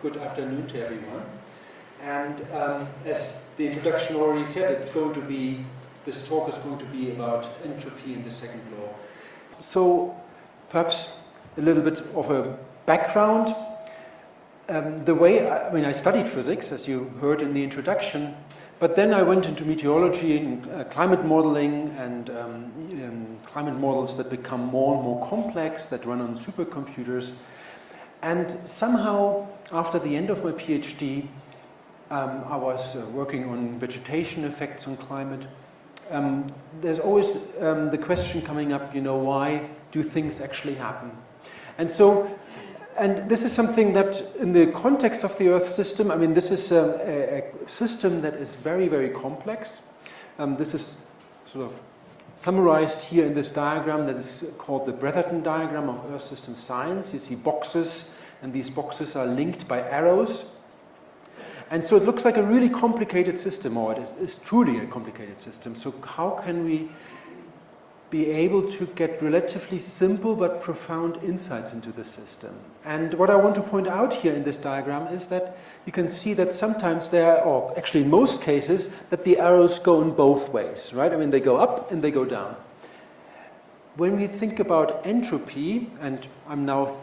good afternoon to everyone. And as the introduction already said, this talk is going to be about entropy in the second law. So perhaps a little bit of a background. I studied physics, as you heard in the introduction, but then I went into meteorology and climate modeling and climate models that become more and more complex, that run on supercomputers. And somehow, after the end of my PhD, I was working on vegetation effects on climate. There's always the question coming up, why do things actually happen? And this is something that, in the context of the Earth system, this is a system that is very, very complex. This is sort of summarized here in this diagram that is called the Bretherton diagram of Earth system science. You see boxes, and these boxes are linked by arrows. And so it looks like a really complicated system, or it is truly a complicated system. So how can we be able to get relatively simple but profound insights into the system? And what I want to point out here in this diagram is that you can see that sometimes or actually in most cases, that the arrows go in both ways, right? They go up and they go down. When we think about entropy, and I'm now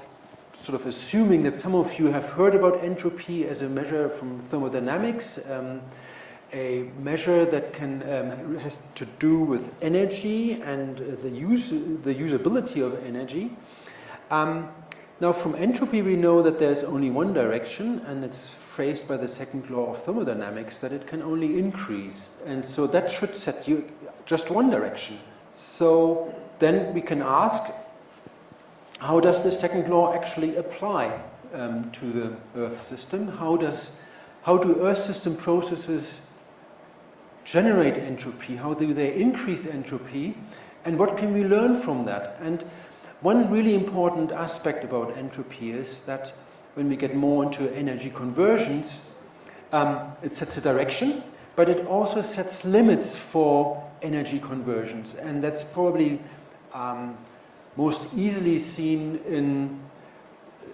sort of assuming that some of you have heard about entropy as a measure from thermodynamics, a measure that has to do with energy and the usability of energy. Now, from entropy, we know that there's only one direction, and it's phrased by the second law of thermodynamics that it can only increase. And so that should set you just one direction. So then we can ask, how does the second law actually apply to the Earth system? How do Earth system processes generate entropy? How do they increase entropy? And what can we learn from that? And one really important aspect about entropy is that when we get more into energy conversions, it sets a direction, but it also sets limits for energy conversions. And that's probably most easily seen in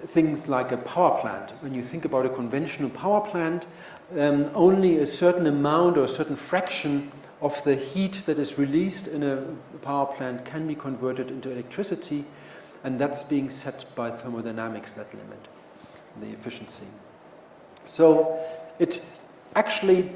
things like a power plant. When you think about a conventional power plant, only a certain amount or a certain fraction of the heat that is released in a power plant can be converted into electricity, and that's being set by thermodynamics, that limit, the efficiency. So it actually,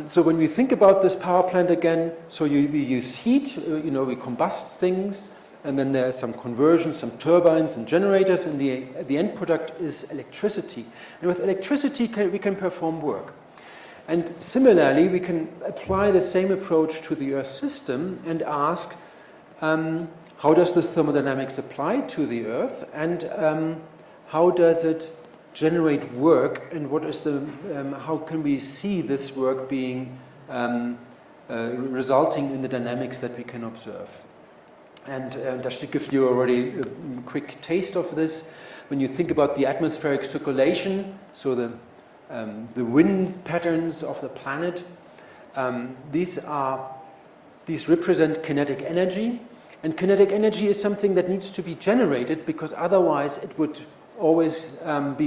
so when we think about this power plant again, so we use heat, we combust things, and then there's some conversion, some turbines and generators, and the end product is electricity. And with electricity, we can perform work. And similarly, we can apply the same approach to the Earth system and ask, how does this thermodynamics apply to the Earth, and how does it generate work, and what is how can we see this work being resulting in the dynamics that we can observe? And just to give you already a quick taste of this, when you think about the atmospheric circulation, so the wind patterns of the planet, these represent kinetic energy, and kinetic energy is something that needs to be generated, because otherwise it would always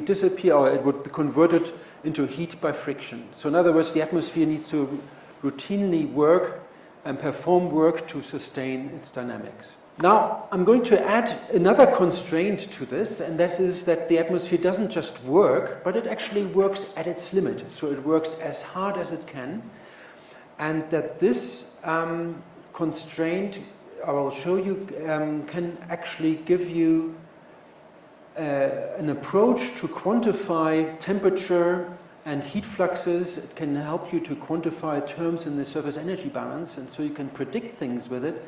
disappear, or it would be converted into heat by friction. So in other words, the atmosphere needs to routinely work and perform work to sustain its dynamics. Now, I'm going to add another constraint to this, and this is that the atmosphere doesn't just work, but it actually works at its limit. So it works as hard as it can, and that this constraint, I will show you, can actually give you an approach to quantify temperature and heat fluxes. It can help you to quantify terms in the surface energy balance, and so you can predict things with it.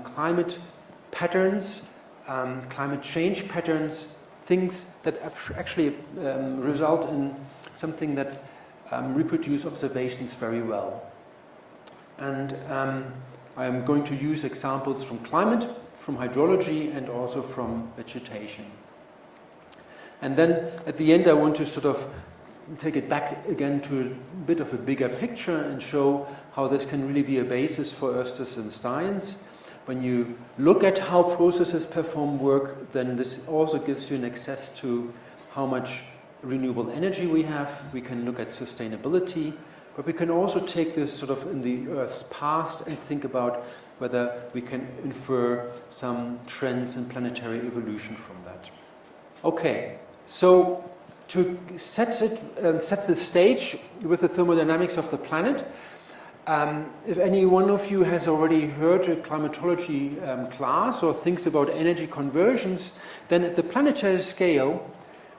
Climate patterns, climate change patterns, things that actually result in something that reproduce observations very well. And I am going to use examples from climate, from hydrology, and also from vegetation. And then at the end I want to sort of take it back again to a bit of a bigger picture and show how this can really be a basis for Earth system science. When you look at how processes perform work, then this also gives you an access to how much renewable energy we have, we can look at sustainability, but we can also take this sort of in the Earth's past and think about whether we can infer some trends in planetary evolution from that. Okay, so to set the stage with the thermodynamics of the planet, if any one of you has already heard a climatology class or thinks about energy conversions, then at the planetary scale,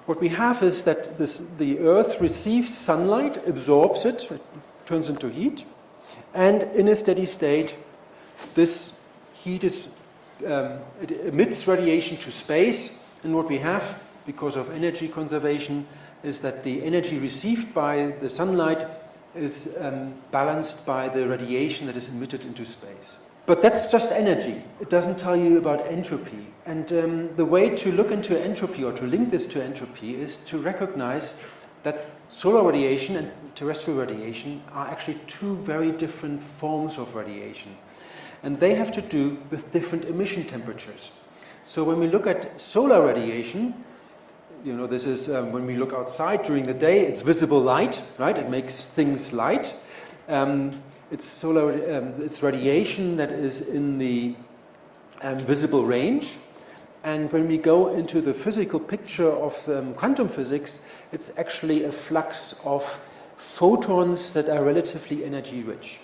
what we have is that the Earth receives sunlight, absorbs it, turns into heat, and in a steady state, this heat it emits radiation to space, and what we have, because of energy conservation, is that the energy received by the sunlight is balanced by the radiation that is emitted into space. But that's just energy. It doesn't tell you about entropy. And the way to look into entropy or to link this to entropy is to recognize that solar radiation and terrestrial radiation are actually two very different forms of radiation. And they have to do with different emission temperatures. So when we look at solar radiation, this is when we look outside during the day, it's visible light, right? It makes things light. It's radiation that is in the visible range. And when we go into the physical picture of quantum physics, it's actually a flux of photons that are relatively energy rich.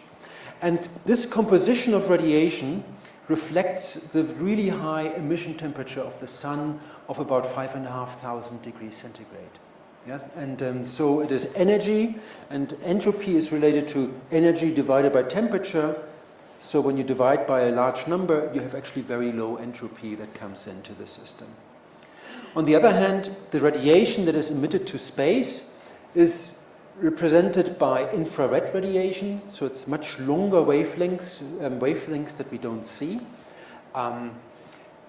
And this composition of radiation reflects the really high emission temperature of the sun of about 5,500 degrees centigrade. Yes? And so it is energy, and entropy is related to energy divided by temperature. So when you divide by a large number, you have actually very low entropy that comes into the system. On the other hand, the radiation that is emitted to space is represented by infrared radiation, so it's much longer wavelengths that we don't see.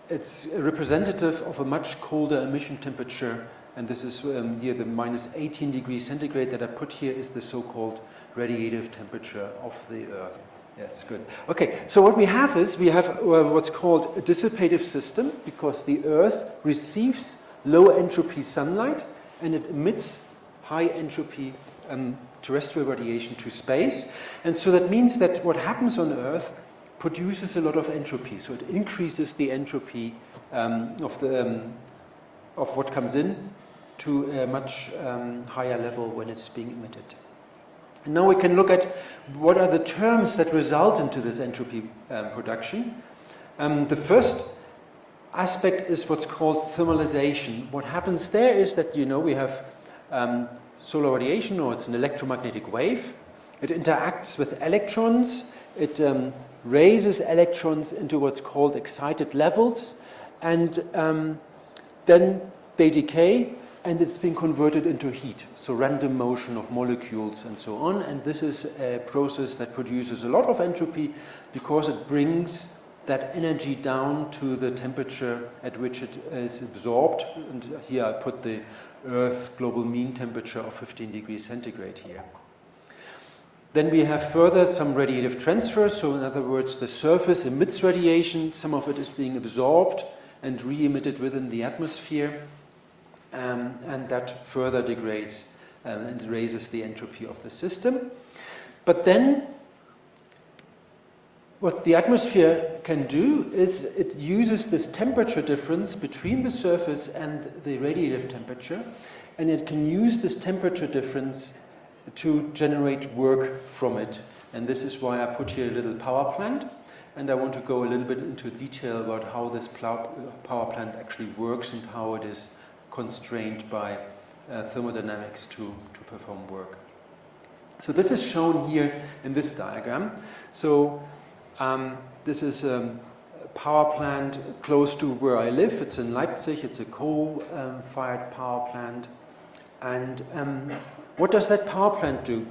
It's representative of a much colder emission temperature, and this is here the minus 18 degrees centigrade that I put here is the so-called radiative temperature of the Earth. Yes, good. Okay, so what we have is what's called a dissipative system, because the Earth receives low entropy sunlight and it emits high entropy terrestrial radiation to space. And so that means that what happens on Earth produces a lot of entropy. So it increases the entropy of what comes in to a much higher level when it's being emitted. And now we can look at what are the terms that result into this entropy production. The first aspect is what's called thermalization. What happens there is that, we have solar radiation, or it's an electromagnetic wave. It interacts with electrons. It raises electrons into what's called excited levels, and then they decay, and it's being converted into heat. So random motion of molecules and so on. And this is a process that produces a lot of entropy because it brings that energy down to the temperature at which it is absorbed. And here I put the Earth's global mean temperature of 15 degrees centigrade here. Then we have further some radiative transfer. So in other words, the surface emits radiation. Some of it is being absorbed and re-emitted within the atmosphere. And that further degrades and raises the entropy of the system. But then what the atmosphere can do is it uses this temperature difference between the surface and the radiative temperature, and it can use this temperature difference to generate work from it. And this is why I put here a little power plant, and I want to go a little bit into detail about how this power plant actually works and how it is constrained by thermodynamics to perform work. So this is shown here in this diagram. So this is a power plant close to where I live. It's in Leipzig. It's a coal-fired power plant. And what does that power plant do?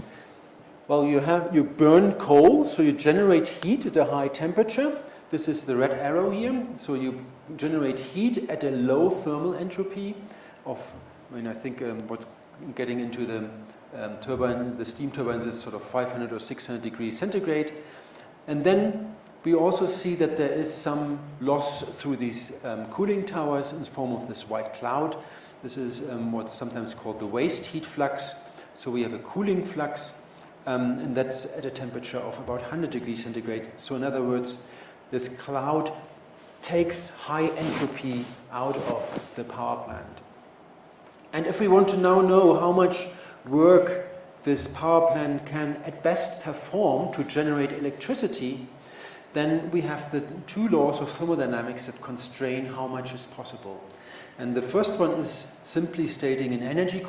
Well, you burn coal, so you generate heat at a high temperature. This is the red arrow here. So you generate heat at a low thermal entropy of, I think what's getting into the turbine, the steam turbines is sort of 500 or 600 degrees centigrade. And then We also see that there is some loss through these cooling towers in the form of this white cloud. This is what's sometimes called the waste heat flux. So we have a cooling flux, and that's at a temperature of about 100 degrees centigrade. So in other words, this cloud takes high entropy out of the power plant. And if we want to now know how much work this power plant can at best perform to generate electricity, then we have the two laws of thermodynamics that constrain how much is possible. And the first one is simply stating an energy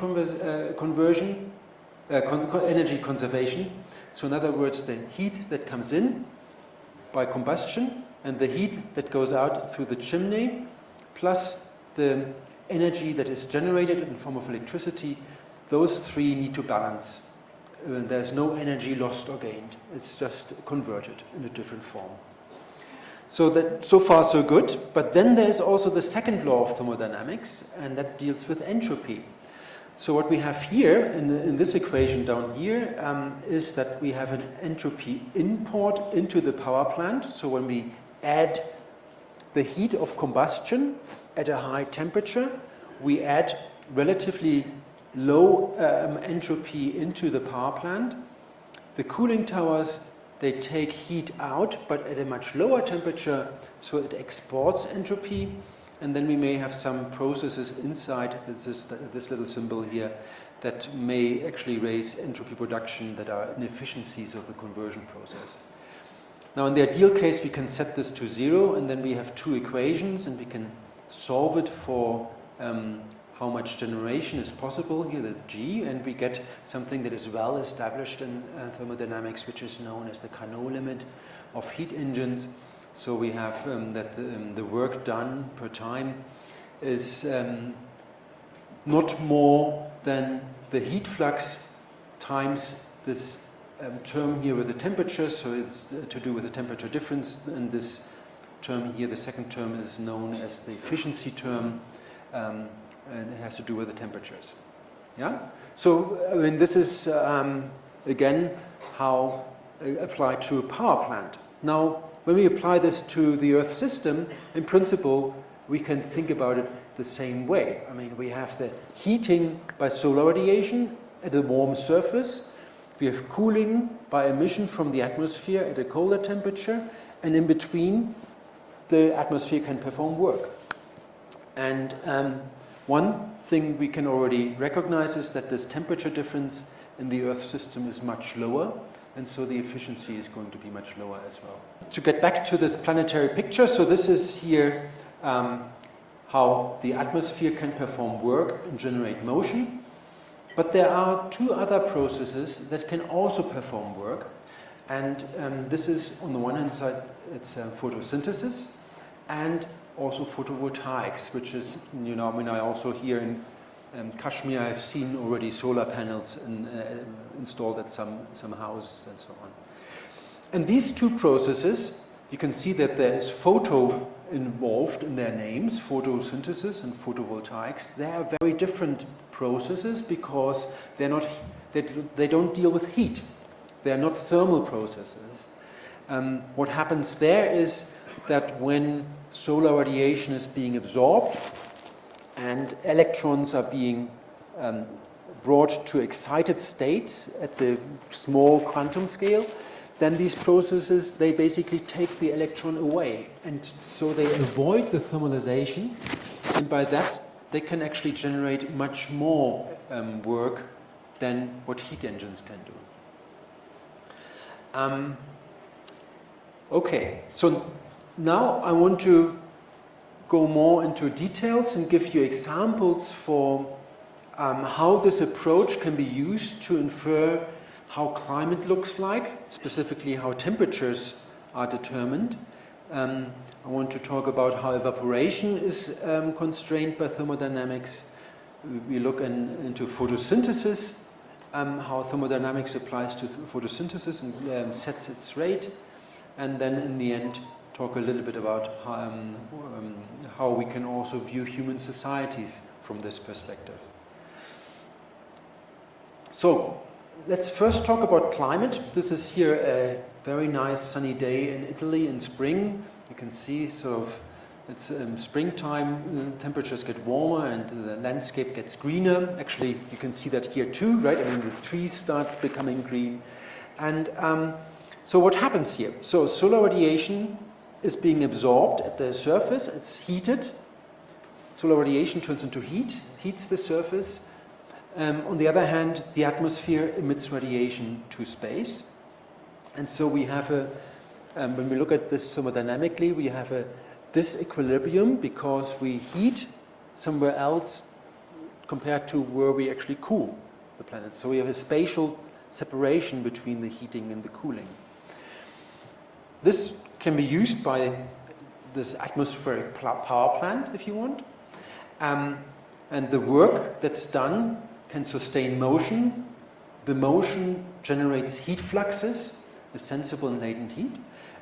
energy conservation. So in other words, the heat that comes in by combustion and the heat that goes out through the chimney, plus the energy that is generated in the form of electricity, those three need to balance. There's no energy lost or gained. It's just converted in a different form. So far so good. But then there's also the second law of thermodynamics, and that deals with entropy. So what we have here in this equation down here is that we have an entropy import into the power plant. So when we add the heat of combustion at a high temperature, we add relatively low entropy into the power plant. The cooling towers, they take heat out, but at a much lower temperature, so it exports entropy. And then we may have some processes inside this little symbol here that may actually raise entropy production that are inefficiencies of the conversion process. Now in the ideal case, we can set this to 0, and then we have two equations, and we can solve it for how much generation is possible here, the G, and we get something that is well established in thermodynamics, which is known as the Carnot limit of heat engines. So we have that the work done per time is not more than the heat flux times this term here with the temperature, so it's to do with the temperature difference, and this term here, the second term, is known as the efficiency term, and it has to do with the temperatures. Yeah? So, I mean, this is, again, how applied to a power plant. Now, when we apply this to the Earth system, in principle, we can think about it the same way. I mean, we have the heating by solar radiation at a warm surface. We have cooling by emission from the atmosphere at a colder temperature. And in between, the atmosphere can perform work. And one thing we can already recognize is that this temperature difference in the Earth system is much lower, and so the efficiency is going to be much lower as well. To get back to this planetary picture, so this is here how the atmosphere can perform work and generate motion. But there are two other processes that can also perform work. And this is, on the one hand side, it's photosynthesis and also photovoltaics, which is, you know, I mean, I also here in Kashmir, I've seen already solar panels installed at some houses and so on. And these two processes, you can see that there is photo involved in their names, photosynthesis and photovoltaics. They are very different processes because they don't deal with heat. They are not thermal processes. What happens there is that when solar radiation is being absorbed and electrons are being brought to excited states at the small quantum scale, then these processes, they basically take the electron away. And so they avoid the thermalization, and by that they can actually generate much more work than what heat engines can do. Okay, so now I want to go more into details and give you examples for how this approach can be used to infer how climate looks like, specifically how temperatures are determined. I want to talk about how evaporation is constrained by thermodynamics. We look into photosynthesis, how thermodynamics applies to photosynthesis and sets its rate. And then in the end, talk a little bit about how we can also view human societies from this perspective. So, let's first talk about climate. This is here a very nice sunny day in Italy in spring. You can see sort of it's springtime, temperatures get warmer and the landscape gets greener. Actually, you can see that here too, right? I mean, the trees start becoming green. And so what happens here? So solar radiation is being absorbed at the surface. It's heated. Solar radiation turns into heat, heats the surface. On the other hand, the atmosphere emits radiation to space. And so we have when we look at this thermodynamically, we have a disequilibrium because we heat somewhere else compared to where we actually cool the planet. So we have a spatial separation between the heating and the cooling. This can be used by this atmospheric power plant, if you want. And the work that's done can sustain motion. The motion generates heat fluxes, the sensible and latent heat.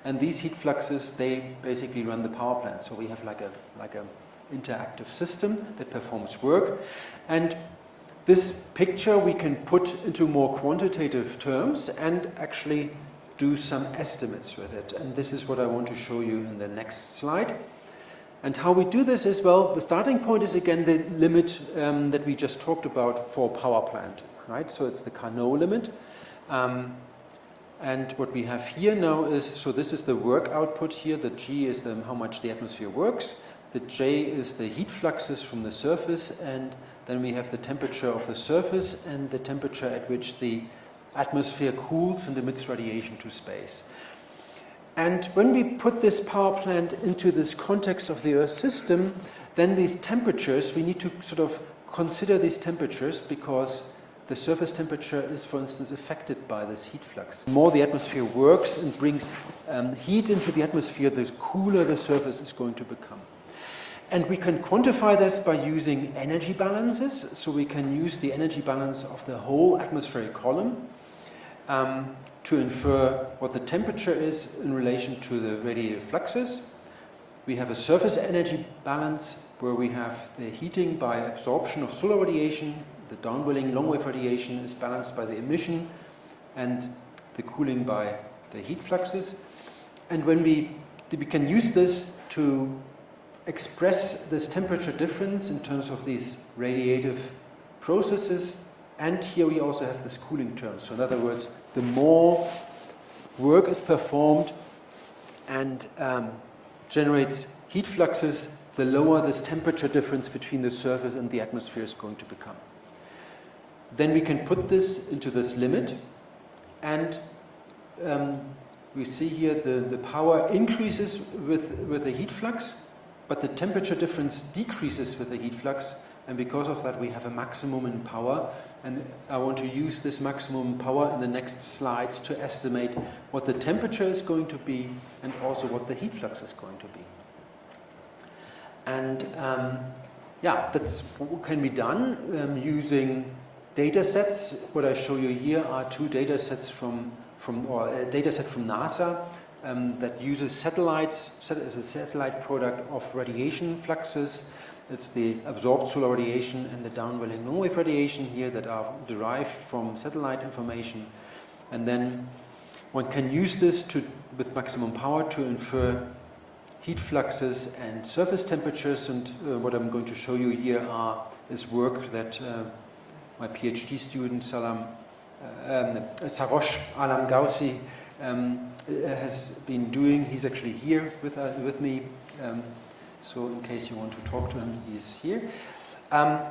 And these heat fluxes, they basically run the power plant. So we have like a interactive system that performs work. And this picture we can put into more quantitative terms and actually do some estimates with it. And this is what I want to show you in the next slide. And how we do this is, well, the starting point is again the limit that we just talked about for power plant, right? So it's the Carnot limit. And what we have here now is, so this is the work output here. The G is how much the atmosphere works. The J is the heat fluxes from the surface. And then we have the temperature of the surface and the temperature at which the atmosphere cools and emits radiation to space. And when we put this power plant into this context of the Earth system, then these temperatures, we need to sort of consider these temperatures because the surface temperature is, for instance, affected by this heat flux. The more the atmosphere works and brings heat into the atmosphere, the cooler the surface is going to become. And we can quantify this by using energy balances. So we can use the energy balance of the whole atmospheric column to infer what the temperature is in relation to the radiative fluxes. We have a surface energy balance where we have the heating by absorption of solar radiation. The downwelling long-wave radiation is balanced by the emission and the cooling by the heat fluxes. And when we can use this to express this temperature difference in terms of these radiative processes. And here we also have this cooling term. So in other words, the more work is performed and generates heat fluxes, the lower this temperature difference between the surface and the atmosphere is going to become. Then we can put this into this limit, and we see here the power increases with the heat flux, but the temperature difference decreases with the heat flux, and because of that we have a maximum in power. And I want to use this maximum power in the next slides to estimate what the temperature is going to be and also what the heat flux is going to be. And yeah, that's what can be done using data sets. What I show you here are two data sets from a data set from NASA that uses satellites as a satellite product of radiation fluxes. It's the absorbed solar radiation and the downwelling long-wave radiation here that are derived from satellite information. And then one can use this with maximum power to infer heat fluxes and surface temperatures. And what I'm going to show you here is work that my PhD student Sarosh Alam-Gausi has been doing. He's actually here with me. So in case you want to talk to him, he is here. And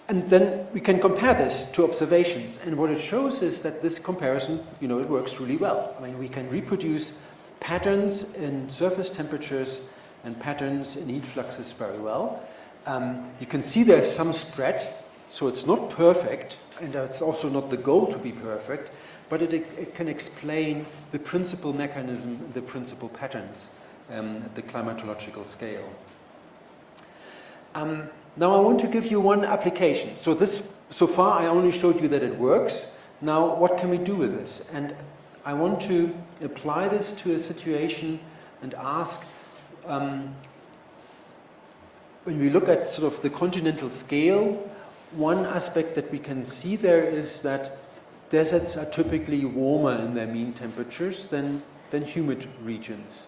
then we can compare this to observations. And what it shows is that this comparison, it works really well. I mean, we can reproduce patterns in surface temperatures and patterns in heat fluxes very well. You can see there's some spread, so it's not perfect, and it's also not the goal to be perfect, but it can explain the principal mechanism, the principal patterns at the climatological scale. Now I want to give you one application. So far I only showed you that it works. Now what can we do with this? And I want to apply this to a situation and ask, when we look at sort of the continental scale, one aspect that we can see there is that deserts are typically warmer in their mean temperatures than humid regions.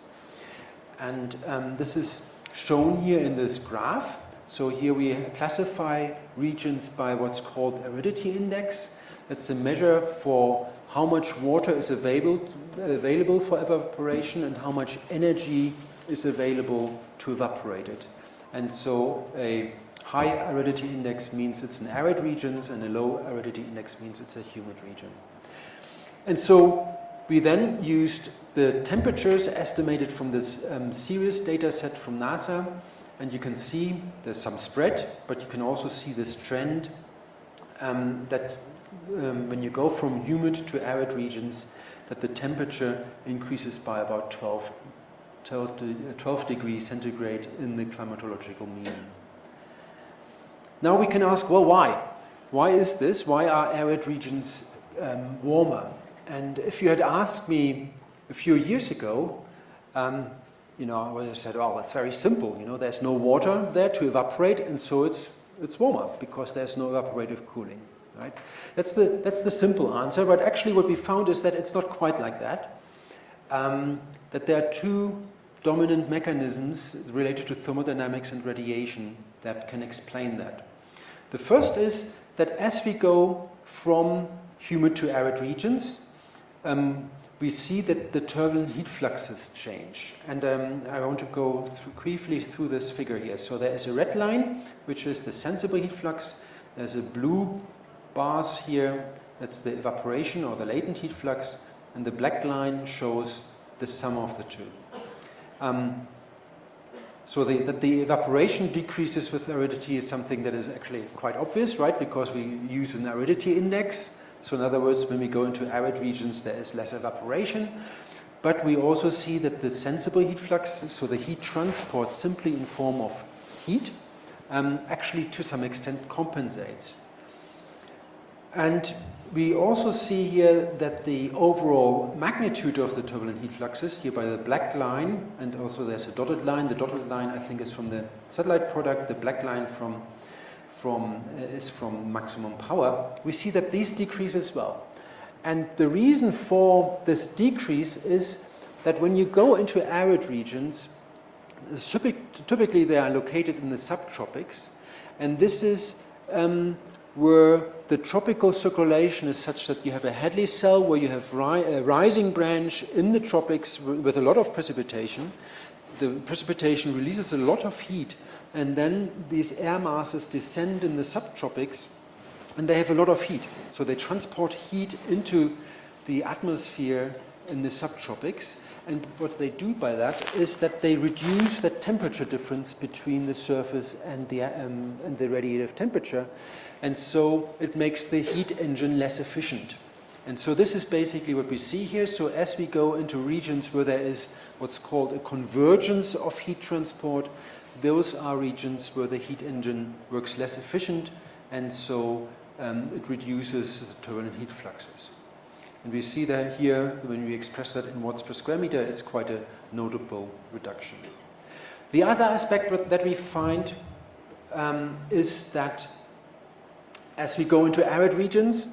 And this is shown here in this graph. So here we classify regions by what's called aridity index. That's a measure for how much water is available for evaporation and how much energy is available to evaporate it. And so a high aridity index means it's in arid regions, and a low aridity index means it's a humid region. And so we then used the temperatures estimated from this series data set from NASA, and you can see there's some spread, but you can also see this trend that when you go from humid to arid regions, that the temperature increases by about 12 degrees centigrade in the climatological mean. Now we can ask, well, why? Why is this? Why are arid regions warmer? And if you had asked me a few years ago, you know, I would have said, oh, it's very simple. You know, there's no water there to evaporate, and so it's warmer because there's no evaporative cooling. Right? That's the simple answer. But actually, what we found is that it's not quite like that. That there are two dominant mechanisms related to thermodynamics and radiation that can explain that. The first is that as we go from humid to arid regions, we see that the turbulent heat fluxes change. And I want to go briefly through this figure here. So there is a red line, which is the sensible heat flux. There's a blue bars here, that's the evaporation or the latent heat flux. And the black line shows the sum of the two. So that the evaporation decreases with aridity is something that is actually quite obvious, right? Because we use an aridity index. So in other words, when we go into arid regions, there is less evaporation. But we also see that the sensible heat flux, so the heat transport simply in form of heat, actually to some extent compensates. And we also see here that the overall magnitude of the turbulent heat fluxes, here by the black line, and also there's a dotted line. The dotted line, I think, is from the satellite product. The black line is from maximum power. We see that these decrease as well. And the reason for this decrease is that when you go into arid regions, typically they are located in the subtropics, and this is where the tropical circulation is such that you have a Hadley cell where you have a rising branch in the tropics with a lot of precipitation. The precipitation releases a lot of heat, and then these air masses descend in the subtropics, and they have a lot of heat. So they transport heat into the atmosphere in the subtropics, and what they do by that is that they reduce the temperature difference between the surface and the radiative temperature, and so it makes the heat engine less efficient. And so this is basically what we see here. So as we go into regions where there is what's called a convergence of heat transport, those are regions where the heat engine works less efficient, and so it reduces the turbulent heat fluxes. And we see that here, when we express that in watts per square meter, it's quite a notable reduction. The other aspect that we find is that as we go into arid regions,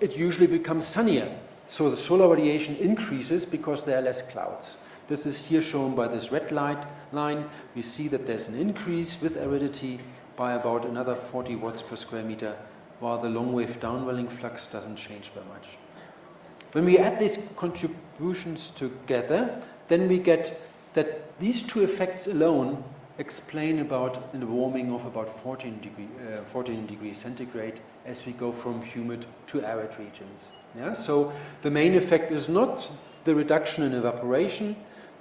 it usually becomes sunnier. So the solar radiation increases because there are less clouds. This is here shown by this red line. We see that there's an increase with aridity by about another 40 watts per square meter, while the long wave downwelling flux doesn't change by much. When we add these contributions together, then we get that these two effects alone explain about the warming of about 14 degrees centigrade as we go from humid to arid regions. Yeah? So the main effect is not the reduction in evaporation,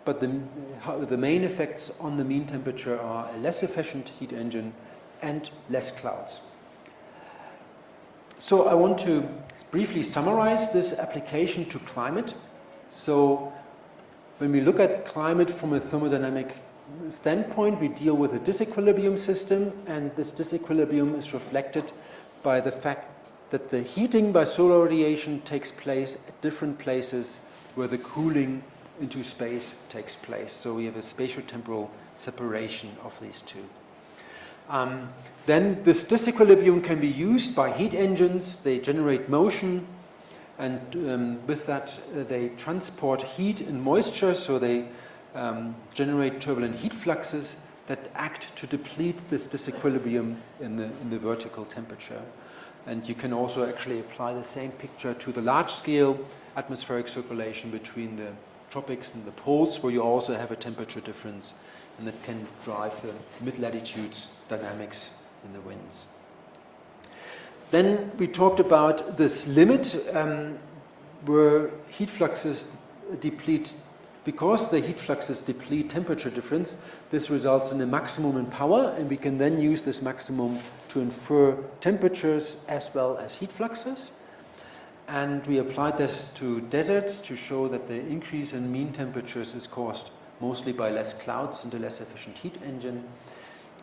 but the main effects on the mean temperature are a less efficient heat engine and less clouds. So I want to briefly summarize this application to climate. So when we look at climate from a thermodynamic standpoint, we deal with a disequilibrium system, and this disequilibrium is reflected by the fact that the heating by solar radiation takes place at different places where the cooling into space takes place. So we have a spatiotemporal separation of these two. Then this disequilibrium can be used by heat engines. They generate motion, and with that they transport heat and moisture, so they generate turbulent heat fluxes that act to deplete this disequilibrium in the vertical temperature. And you can also actually apply the same picture to the large-scale atmospheric circulation between the tropics and the poles, where you also have a temperature difference, and that can drive the mid-latitudes dynamics in the winds. Then we talked about this limit where heat fluxes deplete. Because the heat fluxes deplete temperature difference, this results in a maximum in power, and we can then use this maximum to infer temperatures as well as heat fluxes. And we applied this to deserts to show that the increase in mean temperatures is caused mostly by less clouds and a less efficient heat engine.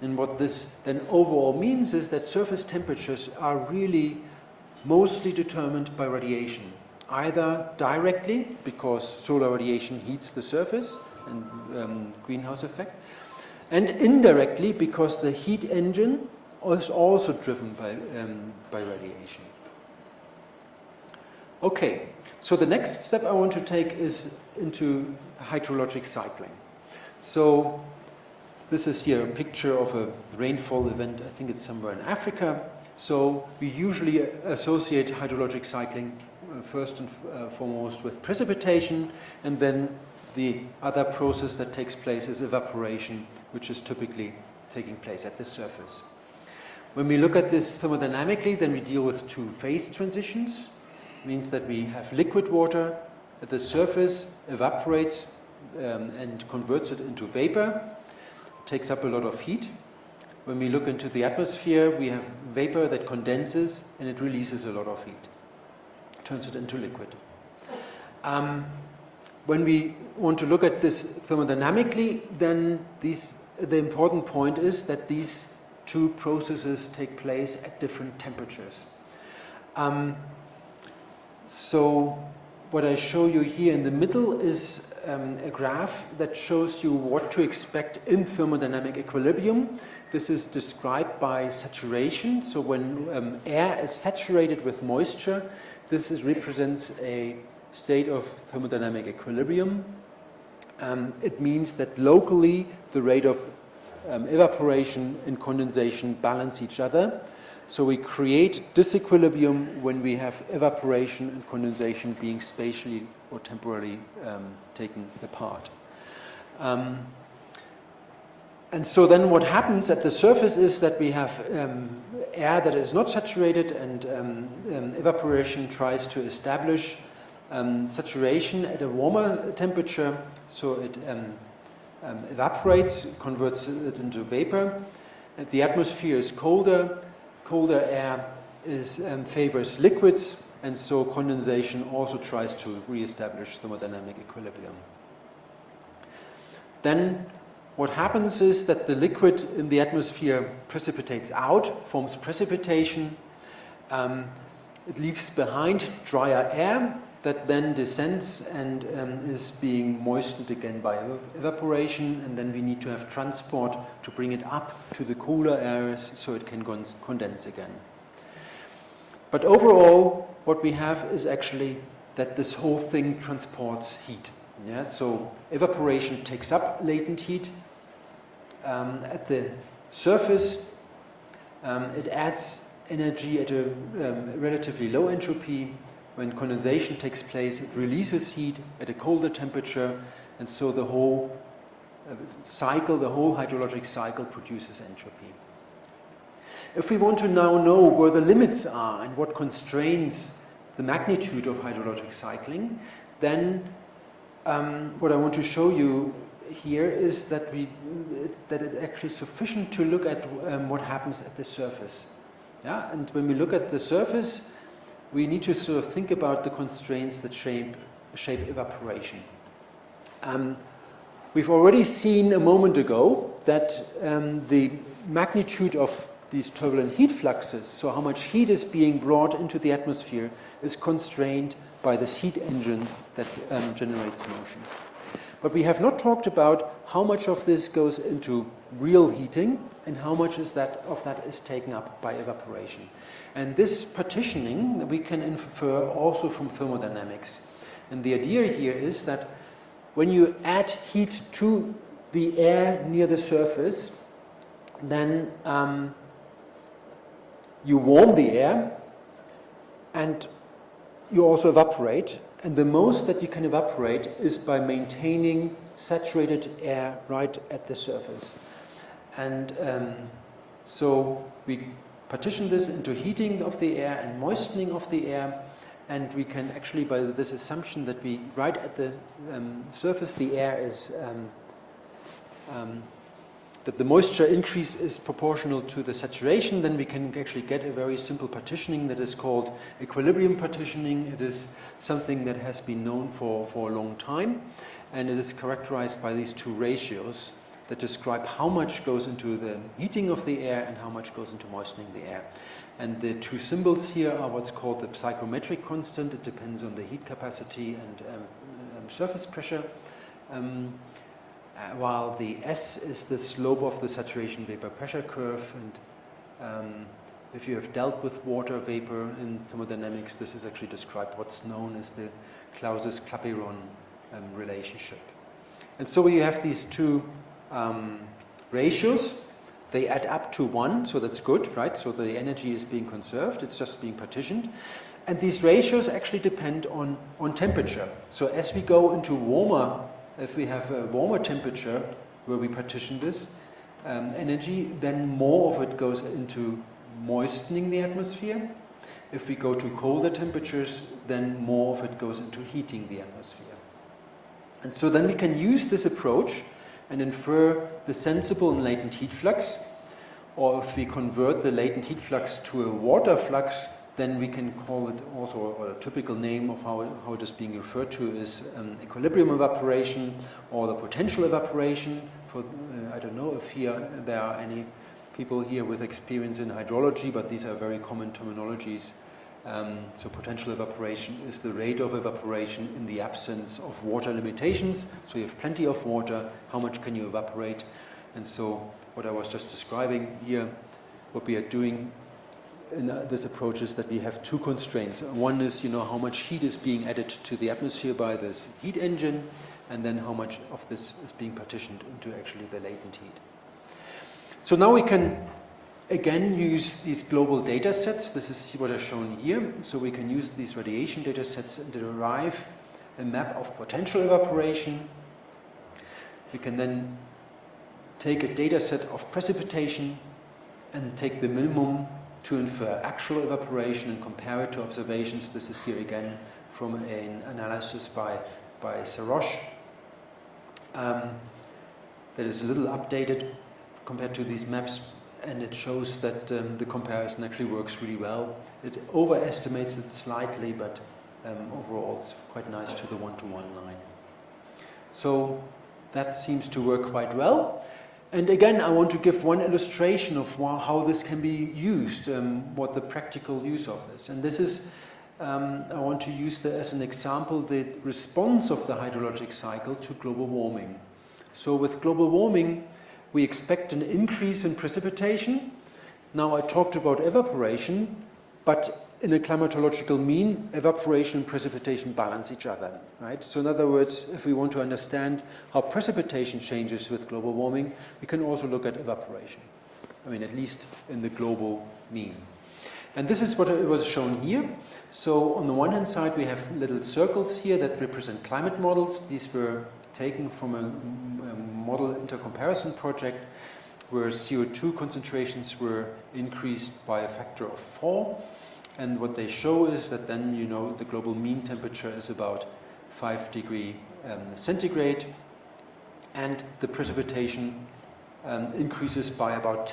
And what this then overall means is that surface temperatures are really mostly determined by radiation, either directly, because solar radiation heats the surface and greenhouse effect, and indirectly, because the heat engine is also driven by radiation. Okay, so the next step I want to take is into hydrologic cycling. So this is here a picture of a rainfall event. I think it's somewhere in Africa. So we usually associate hydrologic cycling first and foremost with precipitation, and then the other process that takes place is evaporation, which is typically taking place at the surface. When we look at this thermodynamically, then we deal with two phase transitions. It means that we have liquid water at the surface, evaporates and converts it into vapor, takes up a lot of heat. When we look into the atmosphere, we have vapor that condenses and it releases a lot of heat, turns it into liquid. When we want to look at this thermodynamically, then the important point is that these two processes take place at different temperatures. So what I show you here in the middle is a graph that shows you what to expect in thermodynamic equilibrium. This is described by saturation. So when air is saturated with moisture, this represents a state of thermodynamic equilibrium. It means that locally the rate of evaporation and condensation balance each other. So we create disequilibrium when we have evaporation and condensation being spatially or temporally taken apart. And so then what happens at the surface is that we have air that is not saturated, and evaporation tries to establish saturation at a warmer temperature, so it evaporates, converts it into vapor. And the atmosphere is colder. Colder air favors liquids, and so condensation also tries to re-establish thermodynamic equilibrium. Then what happens is that the liquid in the atmosphere precipitates out, forms precipitation. It leaves behind drier air that then descends and is being moistened again by evaporation, and then we need to have transport to bring it up to the cooler areas so it can condense again. But overall, what we have is actually that this whole thing transports heat. Yeah? So evaporation takes up latent heat. At the surface, it adds energy at a relatively low entropy. When condensation takes place, it releases heat at a colder temperature, and so the whole cycle, the whole hydrologic cycle produces entropy. If we want to now know where the limits are and what constrains the magnitude of hydrologic cycling, then what I want to show you here is that it's actually sufficient to look at what happens at the surface. Yeah? And when we look at the surface, we need to sort of think about the constraints that shape evaporation. We've already seen a moment ago that the magnitude of these turbulent heat fluxes, so how much heat is being brought into the atmosphere, is constrained by this heat engine that generates motion. But we have not talked about how much of this goes into real heating and how much of that is taken up by evaporation. And this partitioning we can infer also from thermodynamics. And the idea here is that when you add heat to the air near the surface, then you warm the air and you also evaporate. And the most that you can evaporate is by maintaining saturated air right at the surface. And so we partition this into heating of the air and moistening of the air. And we can actually, by this assumption that we, right at the surface, the air is, that the moisture increase is proportional to the saturation, then we can actually get a very simple partitioning that is called equilibrium partitioning. It is something that has been known for a long time, and it is characterized by these two ratios that describe how much goes into the heating of the air and how much goes into moistening the air. And the two symbols here are what's called the psychrometric constant. It depends on the heat capacity and surface pressure. While the S is the slope of the saturation vapor pressure curve. And if you have dealt with water vapor in thermodynamics, this is actually described what's known as the Clausius-Clapeyron relationship. And so we have these two ratios. They add up to 1, so that's good, right? So the energy is being conserved, it's just being partitioned. And these ratios actually depend on temperature. So as we go into warmer, if we have a warmer temperature where we partition this energy, then more of it goes into moistening the atmosphere. If we go to colder temperatures, then more of it goes into heating the atmosphere. And so then we can use this approach and infer the sensible and latent heat flux. Or if we convert the latent heat flux to a water flux, then we can call it also, or a typical name of how it is being referred to is equilibrium evaporation or the potential evaporation. For I don't know if there are any people here with experience in hydrology, but these are very common terminologies. So potential evaporation is the rate of evaporation in the absence of water limitations. So you have plenty of water, how much can you evaporate? And so what I was just describing here, what we are doing in this approach is that we have two constraints. One is, how much heat is being added to the atmosphere by this heat engine, and then how much of this is being partitioned into actually the latent heat. So now we can again use these global data sets. This is what is shown here. So we can use these radiation data sets and derive a map of potential evaporation. We can then take a data set of precipitation and take the minimum to infer actual evaporation and compare it to observations. This is here again from an analysis by Sarosh. That is a little updated compared to these maps, and it shows that the comparison actually works really well. It overestimates it slightly, but overall it's quite nice to the one-to-one line. So that seems to work quite well. And again, I want to give one illustration of how this can be used, what the practical use of this. And this is, I want to use as an example the response of the hydrologic cycle to global warming. So with global warming, we expect an increase in precipitation. Now I talked about evaporation, but in a climatological mean, evaporation and precipitation balance each other, right? So in other words, if we want to understand how precipitation changes with global warming, we can also look at evaporation. I mean, at least in the global mean. And this is what it was shown here. So on the one hand side, we have little circles here that represent climate models. These were taken from a model intercomparison project where CO2 concentrations were increased by a factor of 4. And what they show is that then, the global mean temperature is about 5 degrees centigrade, and the precipitation increases by about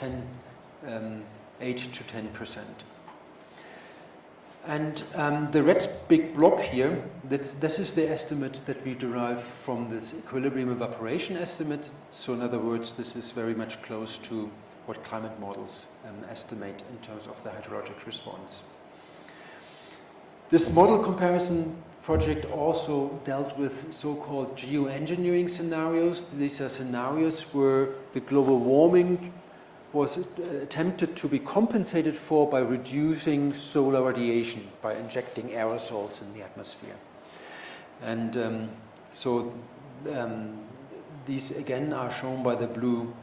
8 to 10%. And the red big blob here, this is the estimate that we derive from this equilibrium evaporation estimate. So in other words, this is very much close to what climate models estimate in terms of the hydrologic response. This model comparison project also dealt with so-called geoengineering scenarios. These are scenarios where the global warming was attempted to be compensated for by reducing solar radiation, by injecting aerosols in the atmosphere. And these again are shown by the blue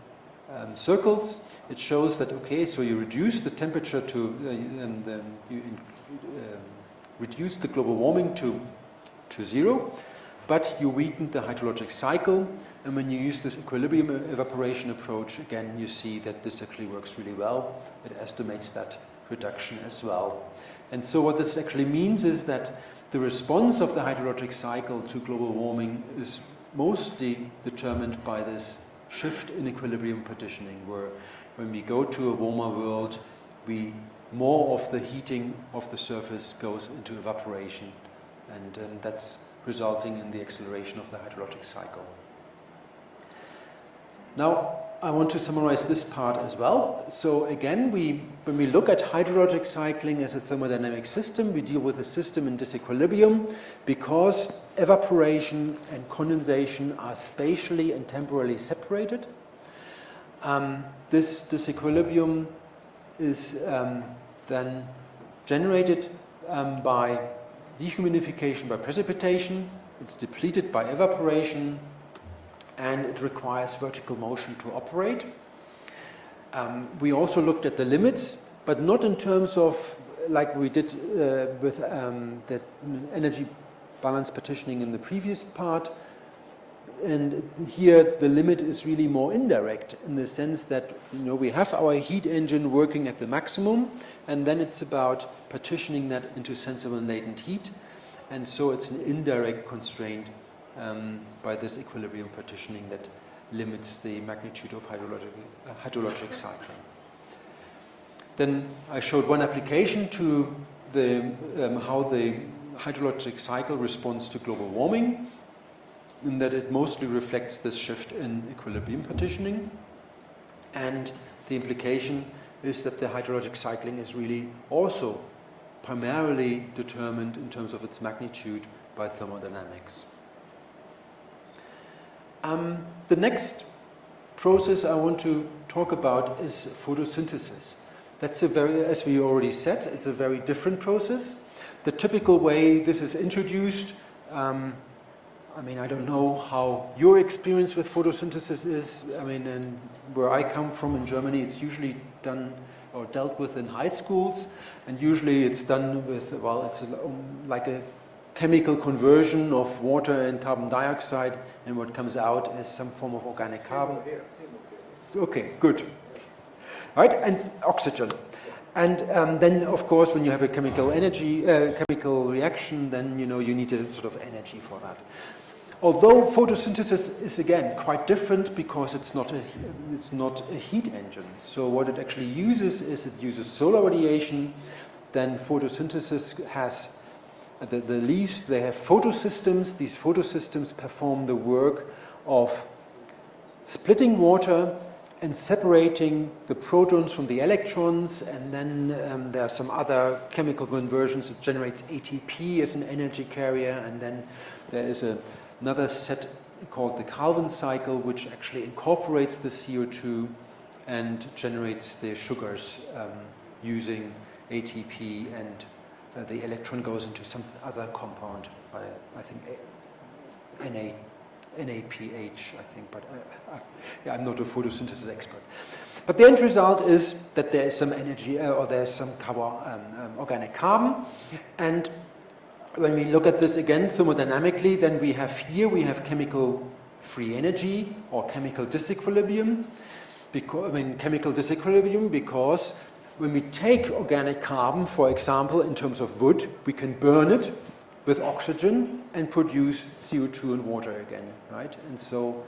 circles. It shows that, okay, so you reduce the temperature to, reduce the global warming to zero, but you weaken the hydrologic cycle, and when you use this equilibrium evaporation approach, again, you see that this actually works really well. It estimates that reduction as well. And so what this actually means is that the response of the hydrologic cycle to global warming is mostly determined by this shift in equilibrium partitioning, where when we go to a warmer world, more of the heating of the surface goes into evaporation, and that's resulting in the acceleration of the hydrologic cycle. Now, I want to summarize this part as well. So again, when we look at hydrologic cycling as a thermodynamic system, we deal with a system in disequilibrium because evaporation and condensation are spatially and temporally separated. This disequilibrium is then generated by dehumidification by precipitation. It's depleted by evaporation, and it requires vertical motion to operate. We also looked at the limits, but not in terms of like we did with the energy balance partitioning in the previous part. And here the limit is really more indirect in the sense that, you know, we have our heat engine working at the maximum, and then it's about partitioning that into sensible latent heat, and so it's an indirect constraint by this equilibrium partitioning that limits the magnitude of hydrologic cycling. Then I showed one application to how the hydrologic cycle responds to global warming, in that it mostly reflects this shift in equilibrium partitioning. And the implication is that the hydrologic cycling is really also primarily determined in terms of its magnitude by thermodynamics. The next process I want to talk about is photosynthesis. That's as we already said, it's a very different process. The typical way this is introduced, I mean, I don't know how your experience with photosynthesis is. I mean, and where I come from in Germany, it's usually done or dealt with in high schools, and usually it's done with, well, it's like a chemical conversion of water and carbon dioxide, and what comes out is some form of organic carbon. Okay, good. Right, and oxygen. And then, of course, when you have a chemical reaction, then, you know, you need a sort of energy for that. Although photosynthesis is again quite different because it's not a heat engine. So what it actually uses is it uses solar radiation. Then photosynthesis has the leaves. They have photosystems. These photosystems perform the work of splitting water and separating the protons from the electrons, and then there are some other chemical conversions. It generates ATP as an energy carrier, and then there is another set called the Calvin cycle, which actually incorporates the CO2 and generates the sugars using ATP, and the electron goes into some other compound, I think NAPH, I think, but I'm not a photosynthesis expert. But the end result is that there is some energy, or there's some organic carbon. And when we look at this again thermodynamically, then we have chemical free energy or chemical disequilibrium. Chemical disequilibrium because when we take organic carbon, for example, in terms of wood, we can burn it with oxygen and produce CO2 and water again, right? And so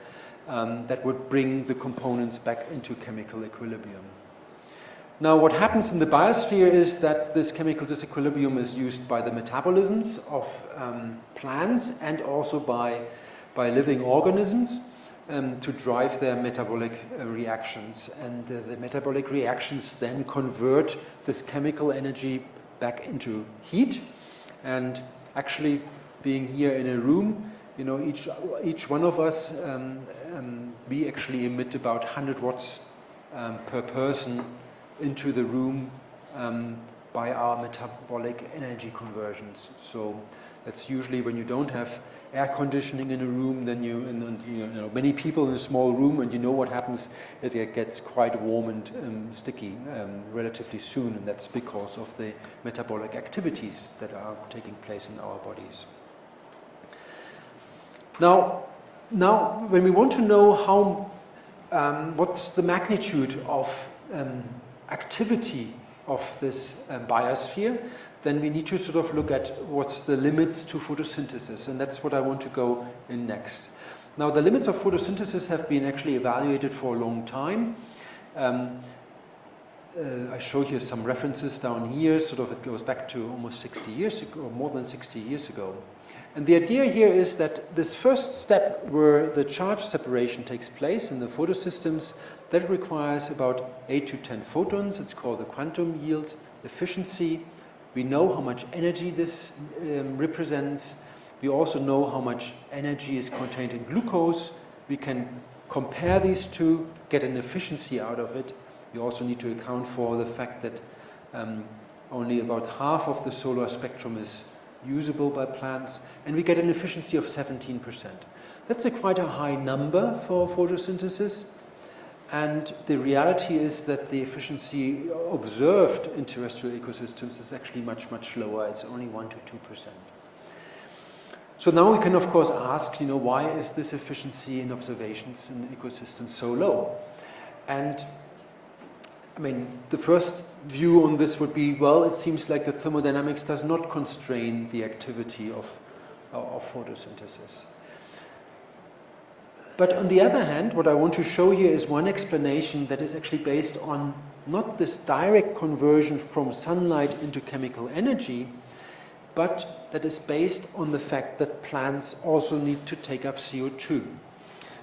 that would bring the components back into chemical equilibrium. Now, what happens in the biosphere is that this chemical disequilibrium is used by the metabolisms of plants and also by living organisms to drive their metabolic reactions. And the metabolic reactions then convert this chemical energy back into heat. And actually, being here in a room, each one of us, we actually emit about 100 watts per person into the room by our metabolic energy conversions. So that's usually when you don't have air conditioning in a room, then many people in a small room, and what happens is it gets quite warm and sticky relatively soon, and that's because of the metabolic activities that are taking place in our bodies. Now when we want to know what's the magnitude of activity of this biosphere, then we need to sort of look at what's the limits to photosynthesis, and that's what I want to go in next. Now, the limits of photosynthesis have been actually evaluated for a long time. I show here some references down here, sort of it goes back to almost 60 years ago, or more than 60 years ago. And the idea here is that this first step where the charge separation takes place in the photosystems, that requires about 8 to 10 photons. It's called the quantum yield efficiency. We know how much energy this represents. We also know how much energy is contained in glucose. We can compare these two, get an efficiency out of it. We also need to account for the fact that only about half of the solar spectrum is usable by plants, and we get an efficiency of 17%. That's quite a high number for photosynthesis. And the reality is that the efficiency observed in terrestrial ecosystems is actually much, much lower. It's only 1 to 2%. So now we can, of course, ask, why is this efficiency in observations in ecosystems so low? And I mean, the first view on this would be, well, it seems like the thermodynamics does not constrain the activity of photosynthesis. But on the other hand, what I want to show here is one explanation that is actually based on not this direct conversion from sunlight into chemical energy, but that is based on the fact that plants also need to take up CO2.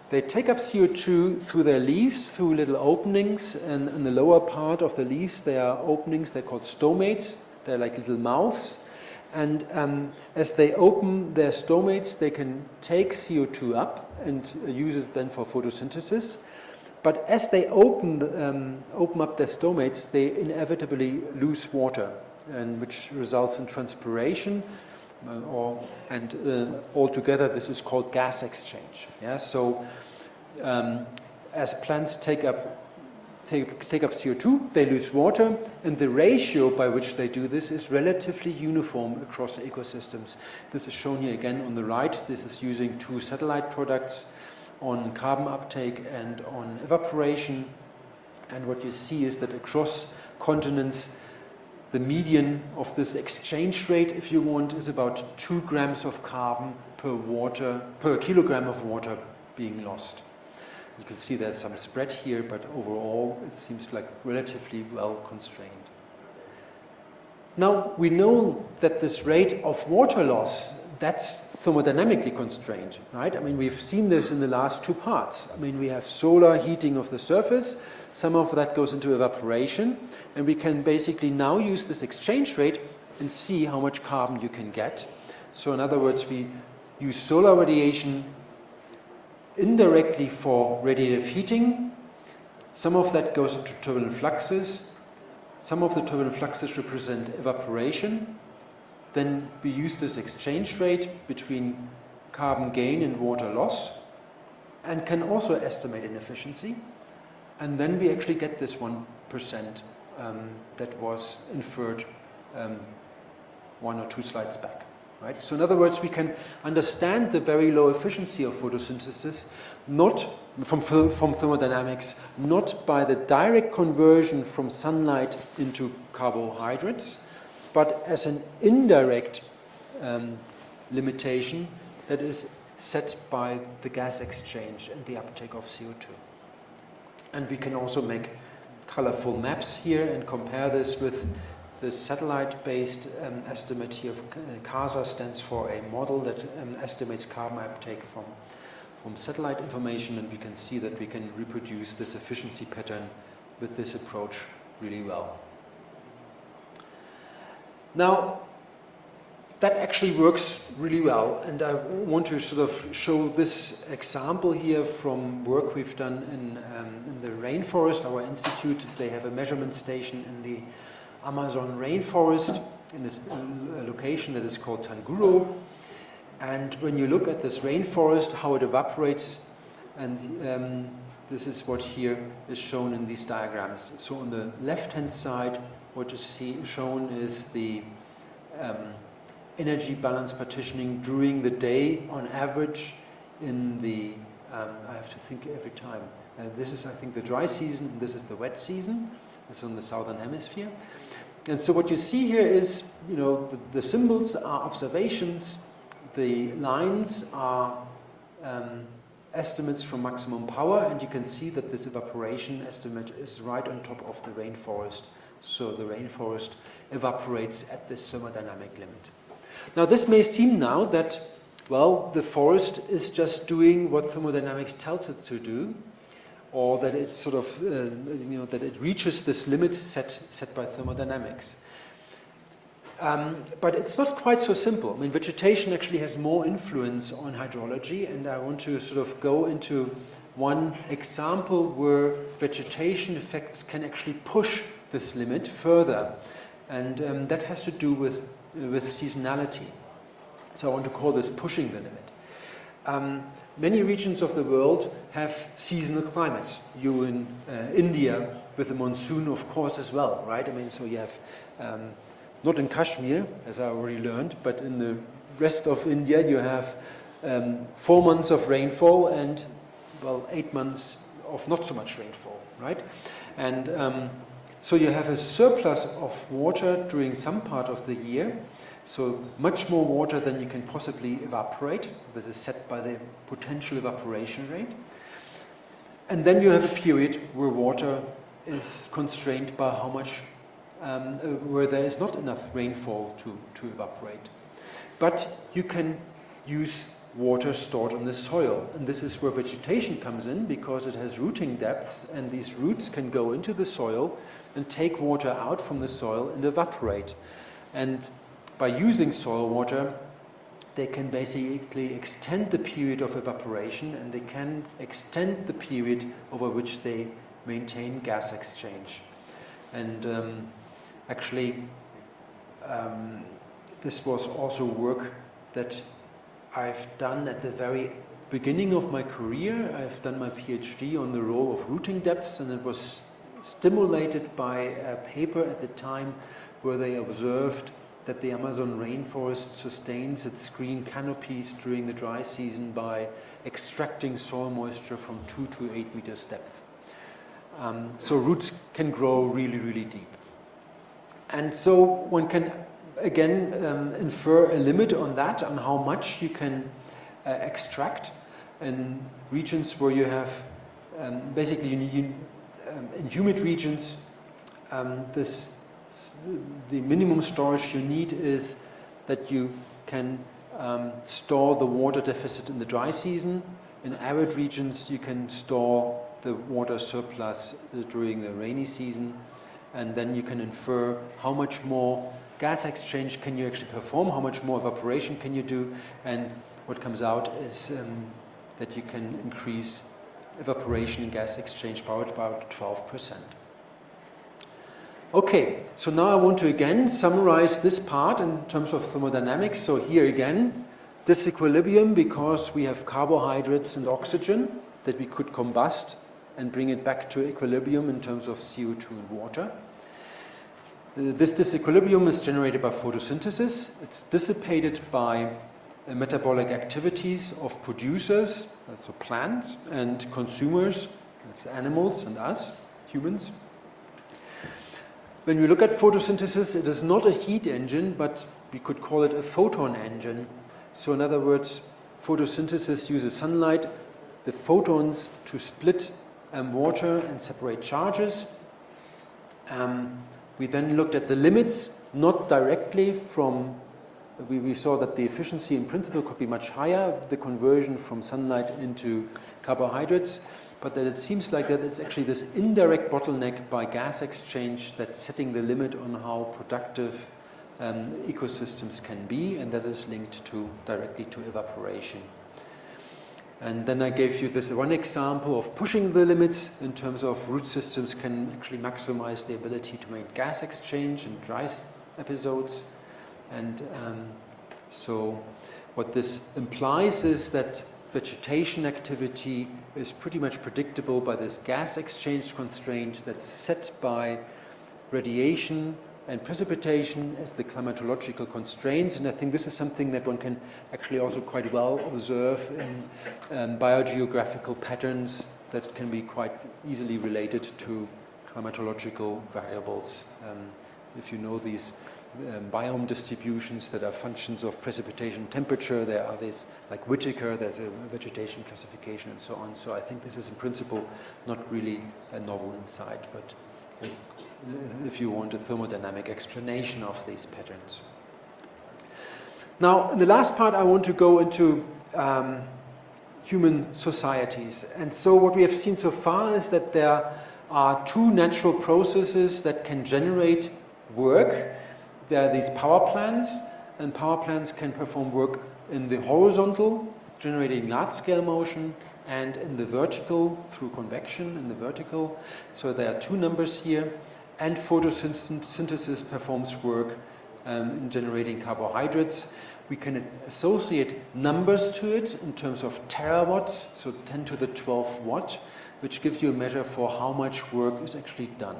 They take up CO2 through their leaves, through little openings, and in the lower part of the leaves there are openings, they're called stomates, they're like little mouths. And as they open their stomates, they can take CO2 up and use it then for photosynthesis. But as they open up their stomates, they inevitably lose water, and which results in transpiration. Altogether, this is called gas exchange. Yeah. So, as plants take up CO2, they lose water, and the ratio by which they do this is relatively uniform across ecosystems. This is shown here again on the right. This is using 2 satellite products on carbon uptake and on evaporation. And what you see is that across continents, the median of this exchange rate, if you want, is about 2 grams of carbon per kilogram of water being lost. You can see there's some spread here, but overall it seems like relatively well constrained. Now, we know that this rate of water loss, that's thermodynamically constrained, right? I mean, we've seen this in the last 2 parts. I mean, we have solar heating of the surface. Some of that goes into evaporation, and we can basically now use this exchange rate and see how much carbon you can get. So in other words, we use solar radiation indirectly for radiative heating. Some of that goes into turbulent fluxes. Some of the turbulent fluxes represent evaporation. Then we use this exchange rate between carbon gain and water loss, and can also estimate an efficiency. And then we actually get this 1% that was inferred 1 or 2 slides back. Right? So in other words, we can understand the very low efficiency of photosynthesis not from thermodynamics, not by the direct conversion from sunlight into carbohydrates, but as an indirect limitation that is set by the gas exchange and the uptake of CO2. And we can also make colorful maps here and compare this with the satellite-based estimate here. CASA stands for a model that estimates carbon uptake from satellite information, and we can see that we can reproduce this efficiency pattern with this approach really well. Now, that actually works really well, and I want to sort of show this example here from work we've done in the rainforest. Our institute, they have a measurement station in the Amazon rainforest in this location that is called Tanguro. And when you look at this rainforest, how it evaporates, and this is what here is shown in these diagrams. So on the left-hand side, what you see shown is the energy balance partitioning during the day on average in the, I have to think every time, this is I think the dry season and this is the wet season. It's on the southern hemisphere. And so what you see here is, you know, the symbols are observations, the lines are estimates from maximum power, and you can see that this evaporation estimate is right on top of the rainforest. So the rainforest evaporates at this thermodynamic limit. Now this may seem now that, well, the forest is just doing what thermodynamics tells it to do, or that it sort of, you know, that it reaches this limit set by thermodynamics. But it's not quite so simple. I mean, vegetation actually has more influence on hydrology, and I want to sort of go into one example where vegetation effects can actually push this limit further, and that has to do with seasonality. So I want to call this pushing the limit. Many regions of the world have seasonal climates. You in India with the monsoon, of course, as well, right? I mean, so you have, not in Kashmir, as I already learned, but in the rest of India you have 4 months of rainfall and, well, 8 months of not so much rainfall, right? And so you have a surplus of water during some part of the year, so much more water than you can possibly evaporate. This is set by the potential evaporation rate. And then you have a period where water is constrained by how much, where there is not enough rainfall to evaporate. But you can use water stored on the soil. And this is where vegetation comes in, because it has rooting depths, and these roots can go into the soil and take water out from the soil and evaporate. And by using soil water, they can basically extend the period of evaporation, and they can extend the period over which they maintain gas exchange. And actually, this was also work that I've done at the very beginning of my career. I've done my PhD on the role of rooting depths, and it was stimulated by a paper at the time where they observed that the Amazon rainforest sustains its green canopies during the dry season by extracting soil moisture from 2 to 8 meters depth. So roots can grow really, really deep. And so one can again infer a limit on that, on how much you can extract in regions where you have basically in humid regions, the minimum storage you need is that you can store the water deficit in the dry season. In arid regions, you can store the water surplus during the rainy season, and then you can infer how much more gas exchange can you actually perform, how much more evaporation can you do, and what comes out is that you can increase evaporation and gas exchange by about 12%. Okay, so now I want to again summarize this part in terms of thermodynamics. So here again, disequilibrium, because we have carbohydrates and oxygen that we could combust and bring it back to equilibrium in terms of CO2 and water. This disequilibrium is generated by photosynthesis. It's dissipated by metabolic activities of producers, so plants, and consumers, that's animals and us, humans. When we look at photosynthesis, it is not a heat engine, but we could call it a photon engine. So in other words, photosynthesis uses sunlight, the photons, to split water and separate charges. We then looked at the limits, not directly from, we saw that the efficiency in principle could be much higher, the conversion from sunlight into carbohydrates, but that it seems like that it's actually this indirect bottleneck by gas exchange that's setting the limit on how productive ecosystems can be, and that is linked directly to evaporation. And then I gave you this one example of pushing the limits in terms of root systems can actually maximize the ability to make gas exchange in dry episodes. And so what this implies is that vegetation activity is pretty much predictable by this gas exchange constraint that's set by radiation and precipitation as the climatological constraints. And I think this is something that one can actually also quite well observe in biogeographical patterns that can be quite easily related to climatological variables. If you know these biome distributions that are functions of precipitation temperature, there are these, like Whittaker, there's a vegetation classification and so on. So I think this is in principle not really a novel insight, but if you want a thermodynamic explanation of these patterns. Now, in the last part, I want to go into human societies. And so what we have seen so far is that there are two natural processes that can generate work. There are these power plants, and power plants can perform work in the horizontal, generating large-scale motion, and in the vertical, through convection in the vertical. So there are two numbers here. And photosynthesis performs work in generating carbohydrates. We can associate numbers to it in terms of terawatts, so 10 to the 12 watt, which gives you a measure for how much work is actually done.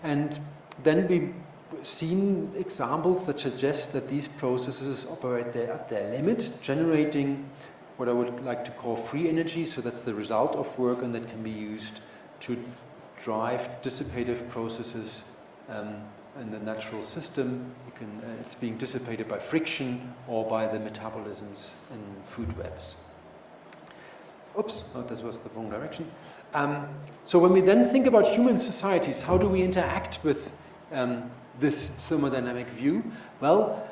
And then we've seen examples that suggest that these processes operate at their limit, generating what I would like to call free energy. So that's the result of work, and that can be used to drive dissipative processes in the natural system. It's being dissipated by friction or by the metabolisms in food webs. Oops, no, this was the wrong direction. So when we then think about human societies, how do we interact with this thermodynamic view? Well,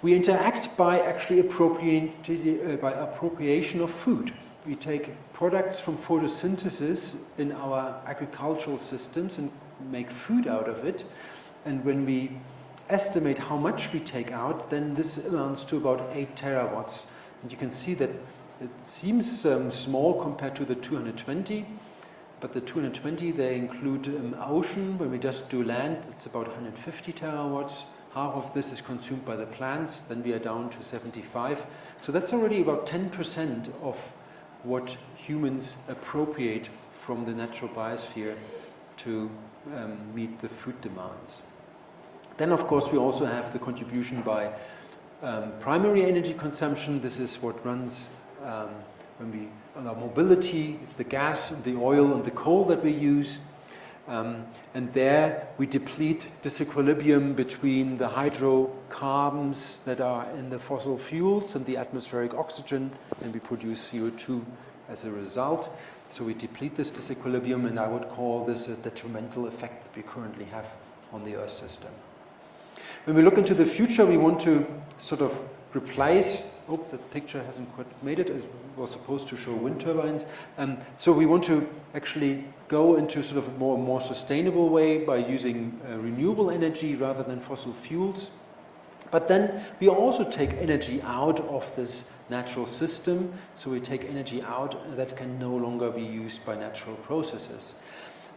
we interact by actually appropriation of food. We take products from photosynthesis in our agricultural systems and make food out of it. And when we estimate how much we take out, then this amounts to about 8 terawatts. And you can see that it seems small compared to the 220, but the 220, they include ocean. When we just do land, it's about 150 terawatts. Half of this is consumed by the plants. Then we are down to 75. So that's already about 10% of what humans appropriate from the natural biosphere to meet the food demands. Then, of course, we also have the contribution by primary energy consumption. This is what runs when we allow mobility. It's the gas, the oil, and the coal that we use. And there we deplete disequilibrium between the hydrocarbons that are in the fossil fuels and the atmospheric oxygen, and we produce CO2 as a result. So we deplete this disequilibrium, and I would call this a detrimental effect that we currently have on the Earth system. When we look into the future, we want to sort of replace, the picture hasn't quite made it, it was supposed to show wind turbines. So we want to actually go into sort of a more sustainable way by using renewable energy rather than fossil fuels. But then we also take energy out of this natural system. So we take energy out that can no longer be used by natural processes.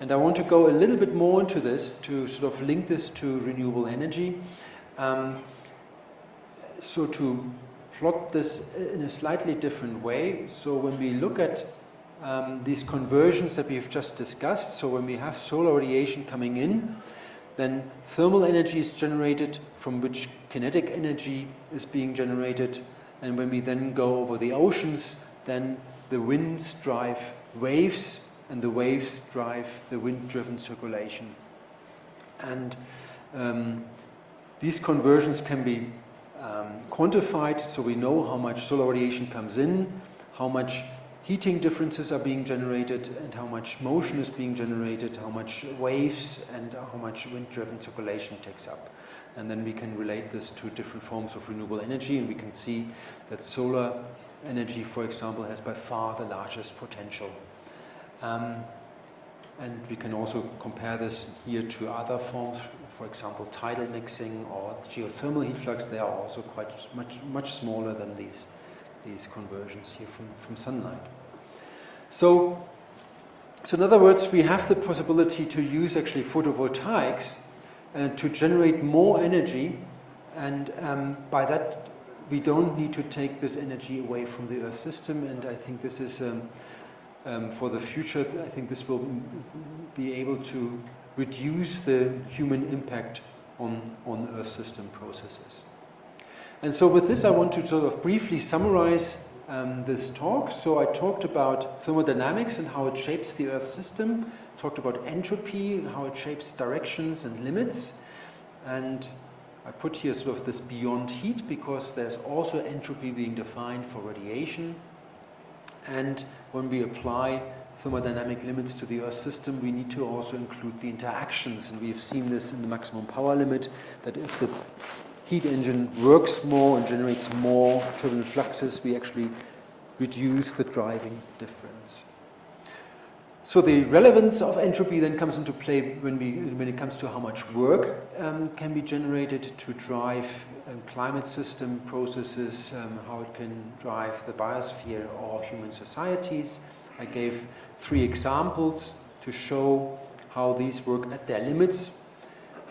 And I want to go a little bit more into this to sort of link this to renewable energy. So to plot this in a slightly different way. So when we look at these conversions that we've just discussed, so when we have solar radiation coming in, then thermal energy is generated from which kinetic energy is being generated. And when we then go over the oceans, then the winds drive waves, and the waves drive the wind-driven circulation. And these conversions can be quantified, so we know how much solar radiation comes in, how much heating differences are being generated, and how much motion is being generated, how much waves and how much wind-driven circulation takes up. And then we can relate this to different forms of renewable energy, and we can see that solar energy, for example, has by far the largest potential. And we can also compare this here to other forms, for example, tidal mixing or geothermal heat flux, they are also quite much smaller than these conversions here from sunlight. So in other words, we have the possibility to use actually photovoltaics to generate more energy, and by that we don't need to take this energy away from the Earth system, and I think this is for the future, I think this will be able to reduce the human impact on Earth system processes. And so with this I want to sort of briefly summarize this talk. So I talked about thermodynamics and how it shapes the Earth system, talked about entropy and how it shapes directions and limits, and I put here sort of this beyond heat because there's also entropy being defined for radiation. And when we apply thermodynamic limits to the Earth system, we need to also include the interactions, and we've seen this in the maximum power limit, that if the heat engine works more and generates more turbulent fluxes, we actually reduce the driving difference. So the relevance of entropy then comes into play when it comes to how much work can be generated to drive climate system processes, how it can drive the biosphere or human societies. I gave 3 examples to show how these work at their limits.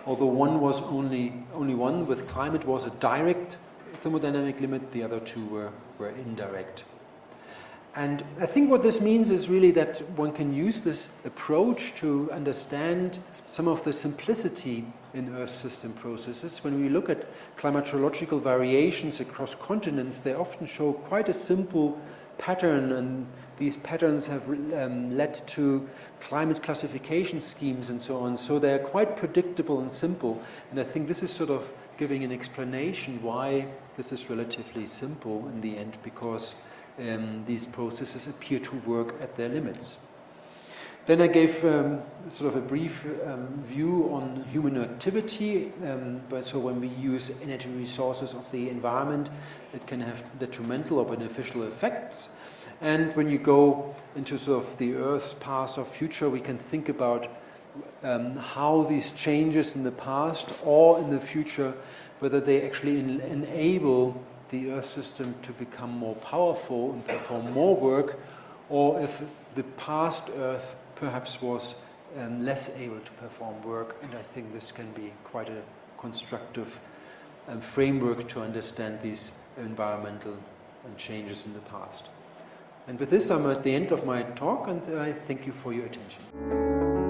Although one was only one with climate was a direct thermodynamic limit, the other 2 were indirect. And I think what this means is really that one can use this approach to understand some of the simplicity in Earth system processes. When we look at climatological variations across continents, they often show quite a simple pattern, and these patterns have led to climate classification schemes and so on. So they're quite predictable and simple, and I think this is sort of giving an explanation why this is relatively simple in the end, because these processes appear to work at their limits. Then I gave sort of a brief view on human activity. So when we use energy resources of the environment, it can have detrimental or beneficial effects. And when you go into sort of the Earth's past or future, we can think about how these changes in the past or in the future, whether they actually enable the Earth system to become more powerful and perform more work, or if the past Earth perhaps was less able to perform work. And I think this can be quite a constructive framework to understand these environmental changes in the past. And with this, I'm at the end of my talk, and I thank you for your attention.